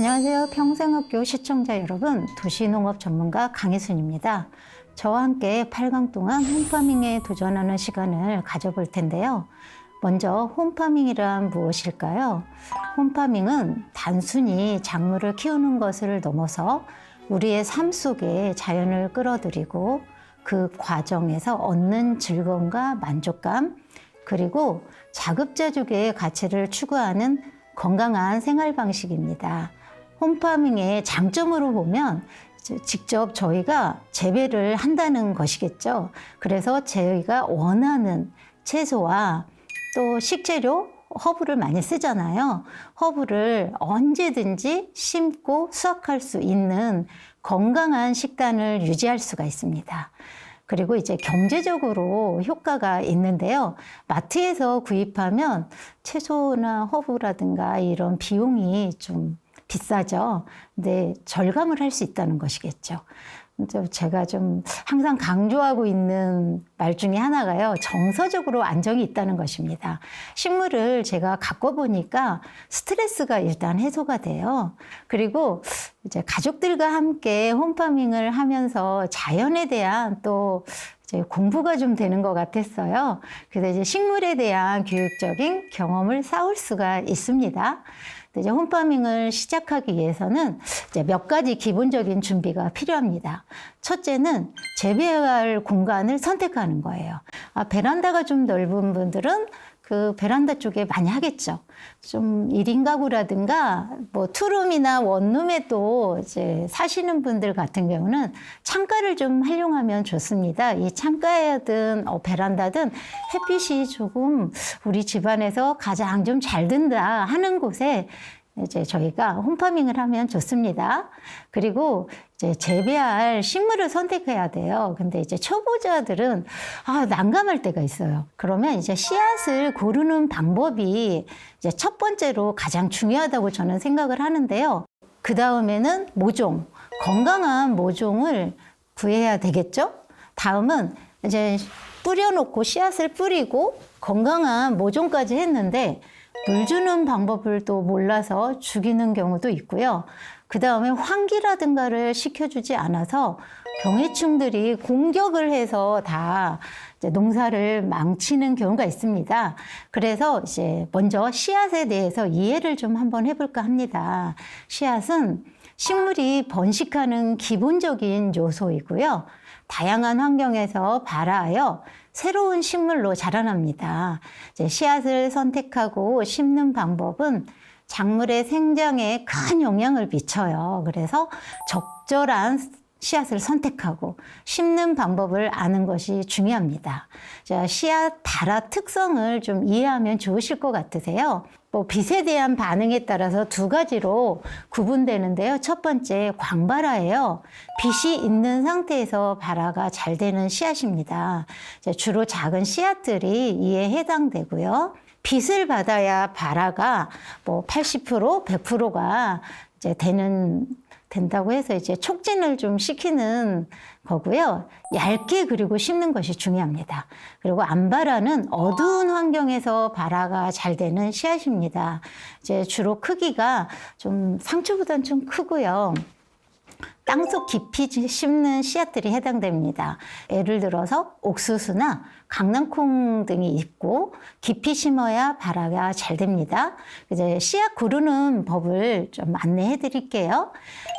안녕하세요. 평생업교 시청자 여러분, 도시농업 전문가 강희순입니다. 저와 함께 8강 동안 홈파밍에 도전하는 시간을 가져볼 텐데요. 먼저 홈파밍이란 무엇일까요? 홈파밍은 단순히 작물을 키우는 것을 넘어서 우리의 삶 속에 자연을 끌어들이고 그 과정에서 얻는 즐거움과 만족감, 그리고 자급자족의 가치를 추구하는 건강한 생활 방식입니다. 홈파밍의 장점으로 보면 직접 저희가 재배를 한다는 것이겠죠. 그래서 저희가 원하는 채소와 또 식재료, 허브를 많이 쓰잖아요. 허브를 언제든지 심고 수확할 수 있는 건강한 식단을 유지할 수가 있습니다. 그리고 이제 경제적으로 효과가 있는데요. 마트에서 구입하면 채소나 허브라든가 이런 비용이 좀 비싸죠. 근데 절감을 할 수 있다는 것이겠죠. 제가 좀 항상 강조하고 있는 말 중에 하나가요. 정서적으로 안정이 있다는 것입니다. 식물을 제가 가꿔보니까 스트레스가 일단 해소가 돼요. 그리고 이제 가족들과 함께 홈파밍을 하면서 자연에 대한 또 이제 공부가 좀 되는 것 같았어요. 그래서 이제 식물에 대한 교육적인 경험을 쌓을 수가 있습니다. 이제 홈파밍을 시작하기 위해서는 이제 몇 가지 기본적인 준비가 필요합니다. 첫째는 재배할 공간을 선택하는 거예요. 베란다가 좀 넓은 분들은 그 베란다 쪽에 많이 하겠죠. 좀 1인 가구라든가 뭐 투룸이나 원룸에도 이제 사시는 분들 같은 경우는 창가를 좀 활용하면 좋습니다. 이 창가든 베란다든 햇빛이 조금 우리 집안에서 가장 좀 잘 든다 하는 곳에 이제 저희가 홈파밍을 하면 좋습니다. 그리고 이제 재배할 식물을 선택해야 돼요. 근데 이제 초보자들은 난감할 때가 있어요. 그러면 이제 씨앗을 고르는 방법이 이제 첫 번째로 가장 중요하다고 저는 생각을 하는데요. 그 다음에는 모종, 건강한 모종을 구해야 되겠죠? 다음은 이제 뿌려놓고 씨앗을 뿌리고 건강한 모종까지 했는데 물 주는 방법을 또 몰라서 죽이는 경우도 있고요. 그 다음에 환기라든가를 시켜주지 않아서 병해충들이 공격을 해서 다 이제 농사를 망치는 경우가 있습니다. 그래서 이제 먼저 씨앗에 대해서 이해를 좀 한번 해볼까 합니다. 씨앗은 식물이 번식하는 기본적인 요소이고요. 다양한 환경에서 발화하여 새로운 식물로 자라납니다. 이제 씨앗을 선택하고 심는 방법은 작물의 생장에 큰 영향을 미쳐요. 그래서 적절한 씨앗을 선택하고 심는 방법을 아는 것이 중요합니다. 자, 씨앗 발화 특성을 좀 이해하면 좋으실 것 같으세요. 빛에 대한 반응에 따라서 두 가지로 구분되는데요. 첫 번째, 광발화예요. 빛이 있는 상태에서 발화가 잘 되는 씨앗입니다. 주로 작은 씨앗들이 이에 해당되고요. 빛을 받아야 발화가 80%, 100%가 이제 된다고 해서 이제 촉진을 좀 시키는 거고요. 얇게 그리고 심는 것이 중요합니다. 그리고 암발화는 어두운 환경에서 발화가 잘 되는 씨앗입니다. 이제 주로 크기가 좀 상추보다는 좀 크고요. 땅속 깊이 심는 씨앗들이 해당됩니다. 예를 들어서 옥수수나 강낭콩 등이 있고 깊이 심어야 발화가 잘 됩니다. 이제 씨앗 고르는 법을 좀 안내해 드릴게요.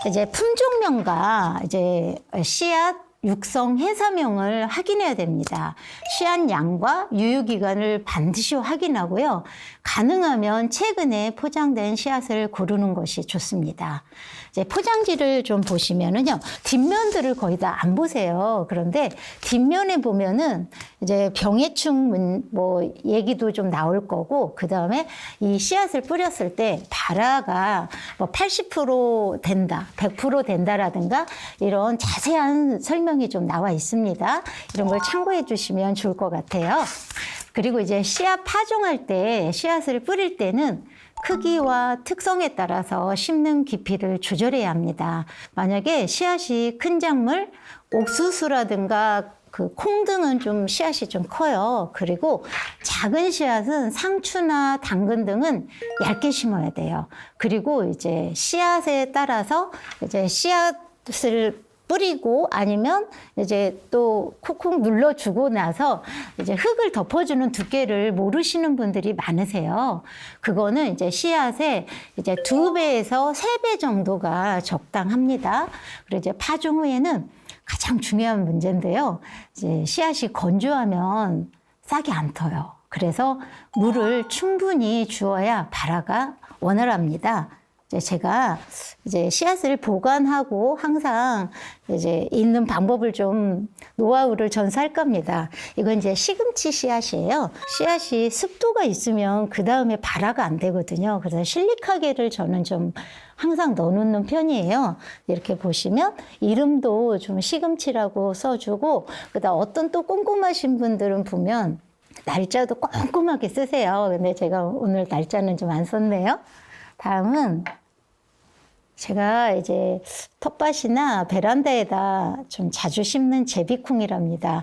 이제 품종명과 이제 씨앗 육성 해사명을 확인해야 됩니다. 씨앗 양과 유효기간을 반드시 확인하고요. 가능하면 최근에 포장된 씨앗을 고르는 것이 좋습니다. 이제 포장지를 좀 보시면은요, 뒷면들을 거의 다 안 보세요. 그런데 뒷면에 보면은 이제 병해충 얘기도 좀 나올 거고, 그 다음에 이 씨앗을 뿌렸을 때 발화가 80% 된다, 100% 된다라든가 이런 자세한 설명이 좀 나와 있습니다. 이런 걸 참고해 주시면 좋을 것 같아요. 그리고 이제 씨앗 파종할 때, 씨앗을 뿌릴 때는 크기와 특성에 따라서 심는 깊이를 조절해야 합니다. 만약에 씨앗이 큰 작물, 옥수수라든가 그 콩등은 좀 씨앗이 좀 커요. 그리고 작은 씨앗은 상추나 당근 등은 얇게 심어야 돼요. 그리고 이제 씨앗에 따라서 이제 씨앗을 뿌리고 아니면 이제 또 콕콕 눌러주고 나서 이제 흙을 덮어주는 두께를 모르시는 분들이 많으세요. 그거는 이제 씨앗의 이제 2배에서 3배 정도가 적당합니다. 그리고 이제 파종 후에는 가장 중요한 문제인데요. 이제 씨앗이 건조하면 싹이 안 터요. 그래서 물을 충분히 주어야 발화가 원활합니다. 제가 이제 씨앗을 보관하고 항상 이제 있는 방법을 좀 노하우를 전수할 겁니다. 이건 이제 시금치 씨앗이에요. 씨앗이 습도가 있으면 그 다음에 발화가 안 되거든요. 그래서 실리카게를 저는 좀 항상 넣어놓는 편이에요. 이렇게 보시면 이름도 좀 시금치라고 써주고, 그다음 어떤 또 꼼꼼하신 분들은 보면 날짜도 꼼꼼하게 쓰세요. 근데 제가 오늘 날짜는 좀 안 썼네요. 다음은 제가 이제 텃밭이나 베란다에다 좀 자주 심는 제비콩이랍니다.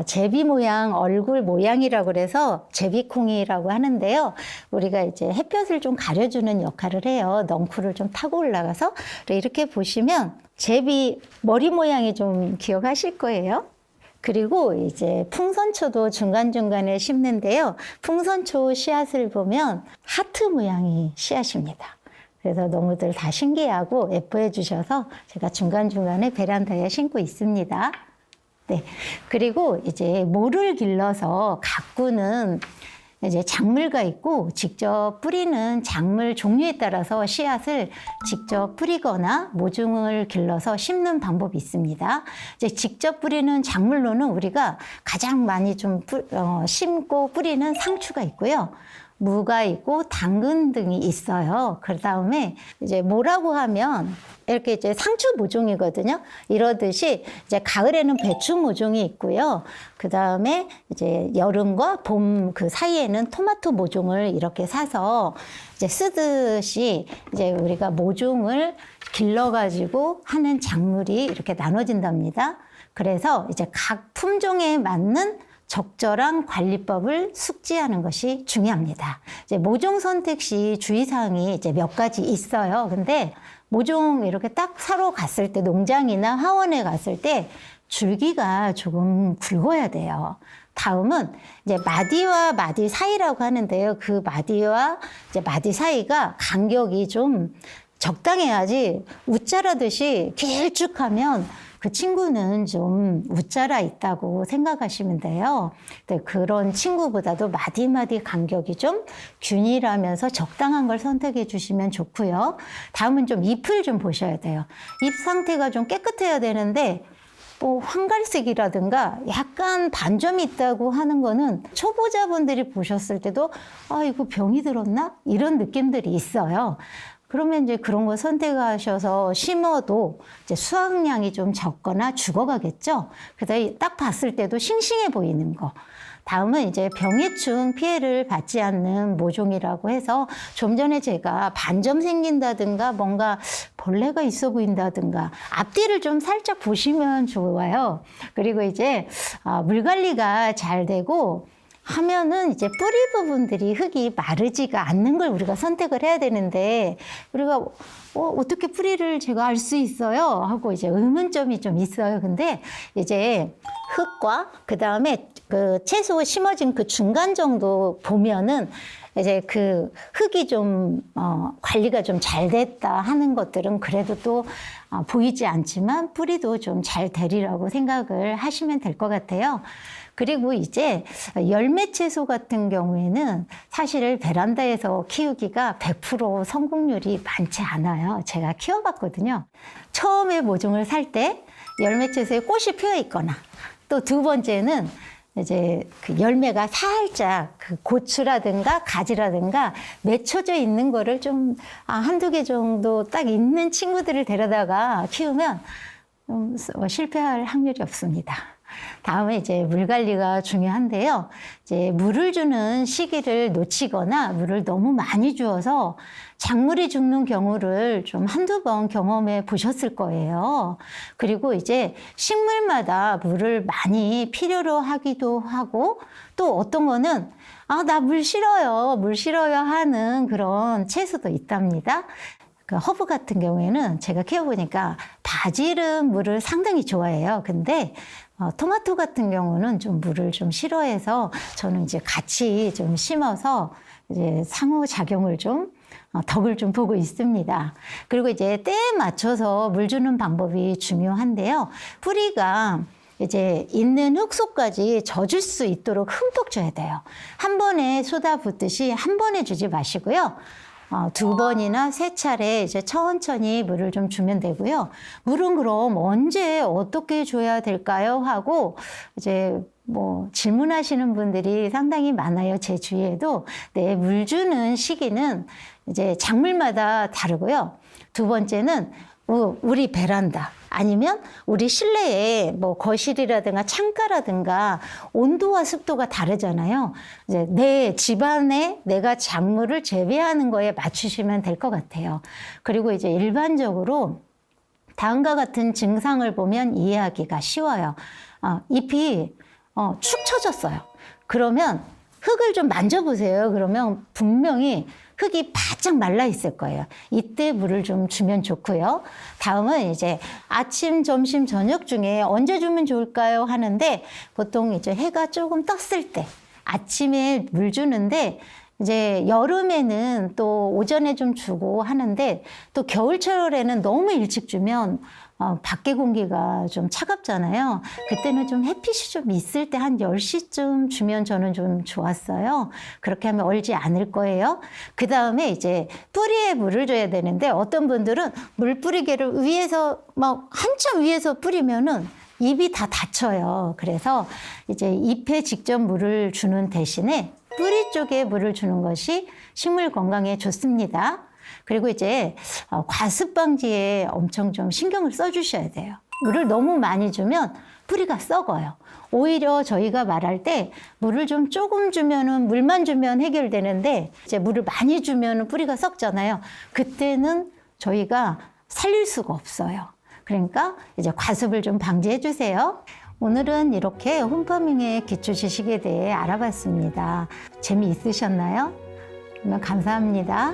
제비 모양, 얼굴 모양이라고 그래서 제비콩이라고 하는데요. 우리가 이제 햇볕을 좀 가려주는 역할을 해요. 넝쿨을 좀 타고 올라가서. 이렇게 보시면 제비 머리 모양이 좀 기억하실 거예요. 그리고 이제 풍선초도 중간중간에 심는데요. 풍선초 씨앗을 보면 하트 모양이 씨앗입니다. 그래서 너무들 다 신기해하고 예뻐해 주셔서 제가 중간중간에 베란다에 심고 있습니다. 네. 그리고 이제 모를 길러서 가꾸는 이제 작물가 있고 직접 뿌리는 작물 종류에 따라서 씨앗을 직접 뿌리거나 모종을 길러서 심는 방법이 있습니다. 이제 직접 뿌리는 작물로는 우리가 가장 많이 좀 심고 뿌리는 상추가 있고요. 무가 있고 당근 등이 있어요. 그 다음에 이제 뭐라고 하면 이렇게 이제 상추 모종이거든요. 이러듯이 이제 가을에는 배추 모종이 있고요. 그 다음에 이제 여름과 봄 그 사이에는 토마토 모종을 이렇게 사서 이제 쓰듯이 이제 우리가 모종을 길러가지고 하는 작물이 이렇게 나눠진답니다. 그래서 이제 각 품종에 맞는 적절한 관리법을 숙지하는 것이 중요합니다. 이제 모종 선택 시 주의사항이 이제 몇 가지 있어요. 근데 모종 이렇게 딱 사러 갔을 때 농장이나 화원에 갔을 때 줄기가 조금 굵어야 돼요. 다음은 이제 마디와 마디 사이라고 하는데요. 그 마디와 이제 마디 사이가 간격이 좀 적당해야지 웃자라듯이 길쭉하면 그 친구는 좀 웃자라 있다고 생각하시면 돼요. 그런 친구보다도 마디마디 간격이 좀 균일하면서 적당한 걸 선택해 주시면 좋고요. 다음은 좀 잎을 좀 보셔야 돼요. 잎 상태가 좀 깨끗해야 되는데 뭐 황갈색이라든가 약간 반점이 있다고 하는 거는 초보자분들이 보셨을 때도 이거 병이 들었나? 이런 느낌들이 있어요. 그러면 이제 그런 거 선택하셔서 심어도 이제 수확량이 좀 적거나 죽어가겠죠. 그래서 딱 봤을 때도 싱싱해 보이는 거. 다음은 이제 병해충 피해를 받지 않는 모종이라고 해서 좀 전에 제가 반점 생긴다든가 뭔가 벌레가 있어 보인다든가 앞뒤를 좀 살짝 보시면 좋아요. 그리고 이제 물 관리가 잘 되고 하면은 이제 뿌리 부분들이 흙이 마르지가 않는 걸 우리가 선택을 해야 되는데 우리가 어떻게 뿌리를 제가 알 수 있어요? 하고 이제 의문점이 좀 있어요. 근데 이제 흙과 그 다음에 그 채소 심어진 그 중간 정도 보면은 이제 그 흙이 좀 관리가 좀 잘 됐다 하는 것들은 그래도 또 보이지 않지만 뿌리도 좀 잘 되리라고 생각을 하시면 될 것 같아요. 그리고 이제 열매 채소 같은 경우에는 사실 베란다에서 키우기가 100% 성공률이 많지 않아요. 제가 키워봤거든요. 처음에 모종을 살 때 열매 채소에 꽃이 피어 있거나 또 두 번째는 이제 그 열매가 살짝 그 고추라든가 가지라든가 맺혀져 있는 거를 좀 한두 개 정도 딱 있는 친구들을 데려다가 키우면 좀 실패할 확률이 없습니다. 다음에 이제 물 관리가 중요한데요. 이제 물을 주는 시기를 놓치거나 물을 너무 많이 주어서 작물이 죽는 경우를 좀 한두 번 경험해 보셨을 거예요. 그리고 이제 식물마다 물을 많이 필요로 하기도 하고 또 어떤 거는 나 물 싫어요. 물 싫어요 하는 그런 채소도 있답니다. 그 허브 같은 경우에는 제가 키워보니까 바질은 물을 상당히 좋아해요. 근데 토마토 같은 경우는 좀 물을 좀 싫어해서 저는 이제 같이 좀 심어서 이제 상호작용을 좀 덕을 좀 보고 있습니다. 그리고 이제 때에 맞춰서 물 주는 방법이 중요한데요. 뿌리가 이제 있는 흙속까지 젖을 수 있도록 흠뻑 줘야 돼요. 한 번에 쏟아붓듯이 한 번에 주지 마시고요. 두 번이나 세 차례 이제 천천히 물을 좀 주면 되고요. 물은 그럼 언제 어떻게 줘야 될까요? 하고 이제 뭐 질문하시는 분들이 상당히 많아요. 제 주위에도. 네, 물 주는 시기는 이제 작물마다 다르고요. 두 번째는 우리 베란다 아니면 우리 실내에 뭐 거실이라든가 창가라든가 온도와 습도가 다르잖아요. 이제 내 집안에 내가 작물을 재배하는 거에 맞추시면 될 것 같아요. 그리고 이제 일반적으로 다음과 같은 증상을 보면 이해하기가 쉬워요. 잎이 축 처졌어요. 그러면 흙을 좀 만져보세요. 그러면 분명히 흙이 바짝 말라 있을 거예요. 이때 물을 좀 주면 좋고요. 다음은 이제 아침, 점심, 저녁 중에 언제 주면 좋을까요? 하는데 보통 이제 해가 조금 떴을 때 아침에 물 주는데 이제 여름에는 또 오전에 좀 주고 하는데 또 겨울철에는 너무 일찍 주면 밖에 공기가 좀 차갑잖아요. 그때는 좀 햇빛이 좀 있을 때 한 10시쯤 주면 저는 좀 좋았어요. 그렇게 하면 얼지 않을 거예요. 그 다음에 이제 뿌리에 물을 줘야 되는데 어떤 분들은 물 뿌리개를 위에서 막 한참 위에서 뿌리면은 잎이 다 다쳐요. 그래서 이제 잎에 직접 물을 주는 대신에 뿌리 쪽에 물을 주는 것이 식물 건강에 좋습니다. 그리고 이제 과습 방지에 엄청 좀 신경을 써주셔야 돼요. 물을 너무 많이 주면 뿌리가 썩어요. 오히려 저희가 말할 때 물을 좀 조금 주면은 물만 주면 해결되는데 이제 물을 많이 주면은 뿌리가 썩잖아요. 그때는 저희가 살릴 수가 없어요. 그러니까 이제 과습을 좀 방지해 주세요. 오늘은 이렇게 홈파밍의 기초 지식에 대해 알아봤습니다. 재미있으셨나요? 그러면 감사합니다.